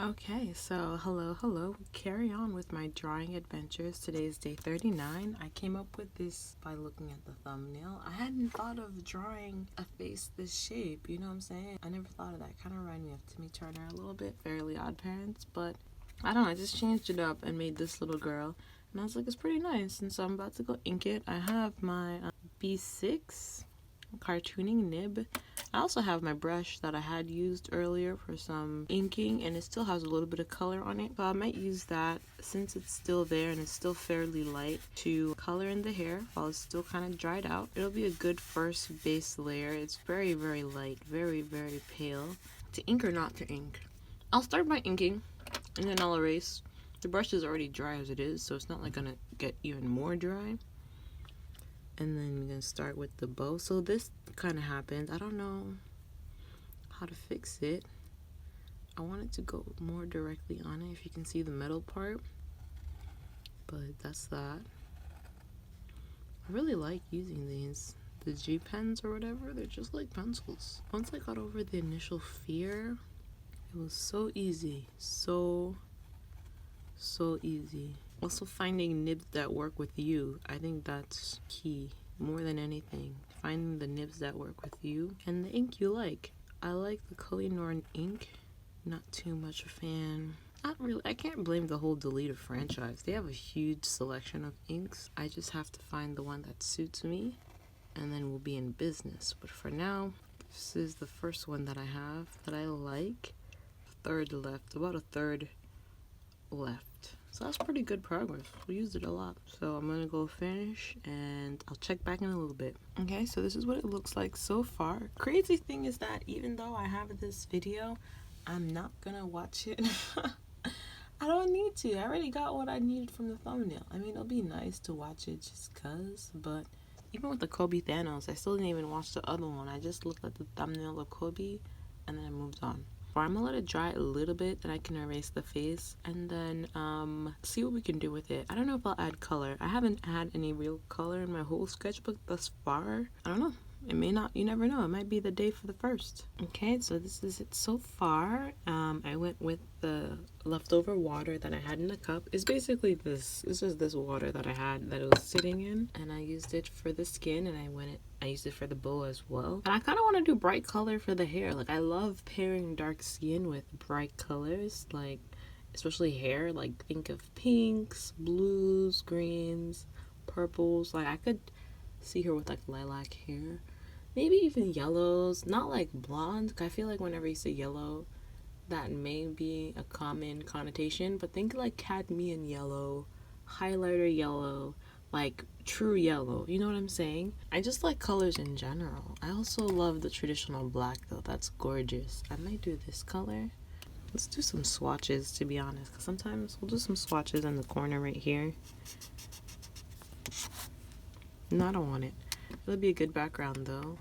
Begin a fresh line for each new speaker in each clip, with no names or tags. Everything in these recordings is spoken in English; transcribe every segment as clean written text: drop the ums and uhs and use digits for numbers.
Okay, so hello. Carry on with my drawing adventures. Today's day 39. I came up with this by looking at the thumbnail. I hadn't thought of drawing a face this shape, you know what I'm saying? I never thought of that. Kind of reminded me of Timmy Turner a little bit, Fairly Odd Parents, but I don't know, I just changed it up and made this little girl. And I was like, it's pretty nice. And so I'm about to go ink it. I have my B6 cartooning nib. I also have my brush that I had used earlier for some inking, and it still has a little bit of color on it, so I might use that since it's still there and it's still fairly light to color in the hair while it's still kind of dried out. It'll be a good first base layer. It's very light, very pale. To ink or not to ink? I'll start by inking and then I'll erase. The brush is already dry as it is, so it's not like gonna get even more dry. And then I'm gonna start with the bow. So this kind of happened. I don't know how to fix it. I want it to go more directly on it, if you can see the metal part. But that's that. I really like using these. The G pens or whatever, they're just like pencils. Once I got over the initial fear, it was so easy. So easy. Also, finding nibs that work with you, I think that's key more than anything. Finding the nibs that work with you and the ink you like. I like the Kohinoor ink, not too much a fan. Not really. I can't blame the whole Deleter franchise. They have a huge selection of inks. I just have to find the one that suits me, and then we'll be in business. But for now, this is the first one that I have that I like. Third left, about a third left. So that's pretty good progress. We used it a lot. So I'm gonna go finish and I'll check back in a little bit. Okay, so this is what it looks like so far. Crazy thing is that even though I have this video, I'm not gonna watch it. I don't need to. I already got what I needed from the thumbnail. I mean, it'll be nice to watch it just cause, but even with the Kobe Thanos, I still didn't even watch the other one. I just looked at the thumbnail of Kobe and then I moved on. I'm gonna let it dry a little bit, then I can erase the face and then see what we can do with it. I don't know if I'll add color. I haven't had any real color in my whole sketchbook thus far. I don't know. It may not, you never know. It might be the day for the first. Okay, so this is it so far. I went with the leftover water that I had in the cup. It's basically this. This is this water that I had that it was sitting in, and I used it for the skin, and I used it for the bow as well. And I kind of want to do bright color for the hair. Like, I love pairing dark skin with bright colors, like especially hair. Like, think of pinks, blues, greens, purples. Like, I could see her with like lilac hair, maybe even yellows, not like blonde. I feel like whenever you say yellow, that may be a common connotation, but think like cadmium yellow, highlighter yellow, like true yellow, you know what I'm saying? I just like colors in general. I also love the traditional black though. That's gorgeous. I might do this color. Let's do some swatches, to be honest, because sometimes we'll do some swatches in the corner right here. No, I don't want it. It'll be a good background though.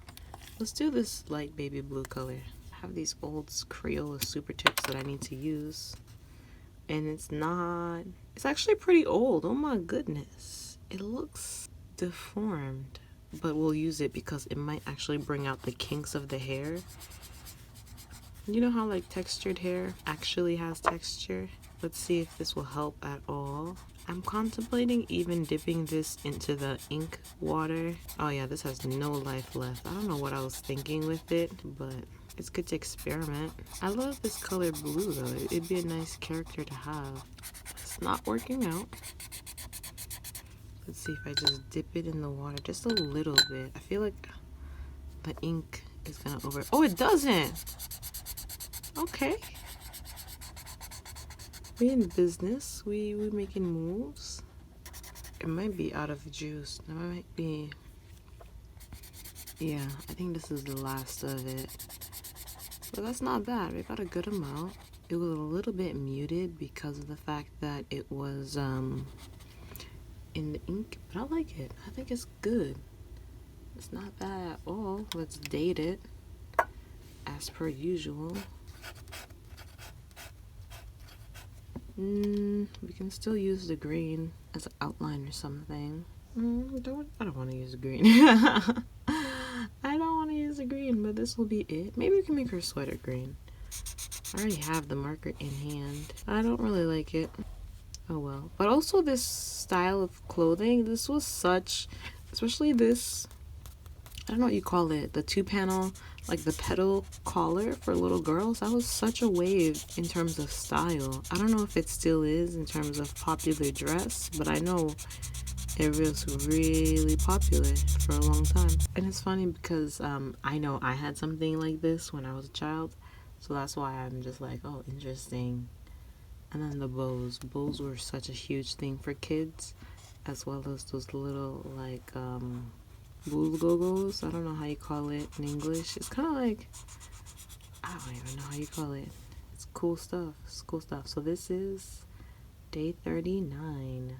Let's do this light baby blue color. I have these old Crayola super tips that I need to use. And it's actually pretty old. Oh my goodness. It looks deformed. But we'll use it because it might actually bring out the kinks of the hair. You know how like textured hair actually has texture? Let's see if this will help at all. I'm contemplating even dipping this into the ink water. Oh yeah, this has no life left. I don't know what I was thinking with it, but it's good to experiment. I love this color blue though. It'd be a nice character to have. It's not working out. Let's see if I just dip it in the water just a little bit. I feel like the ink is gonna Oh, it doesn't! Okay. We in business. We making moves. It might be out of juice. That might be. Yeah, I think this is the last of it. But that's not bad. We got a good amount. It was a little bit muted because of the fact that it was in the ink, but I like it. I think it's good. It's not bad at all. Let's date it as per usual. We can still use the green as an outline or something. I don't want to use the green. I don't want to use the green, but this will be it. Maybe we can make her sweater green. I already have the marker in hand. I don't really like it. Oh well. But also this style of clothing, this was such, especially this, I don't know what you call it, the 2-panel, like the petal collar for little girls. That was such a wave in terms of style. I don't know if it still is in terms of popular dress, but I know it was really popular for a long time. And it's funny because I know I had something like this when I was a child, so that's why I'm just like, oh, interesting. And then the bows. Bows were such a huge thing for kids, as well as those little like bulgogos. I don't know how you call it in English. It's kind of like, I don't even know how you call it. It's cool stuff. It's cool stuff. So this is day 39.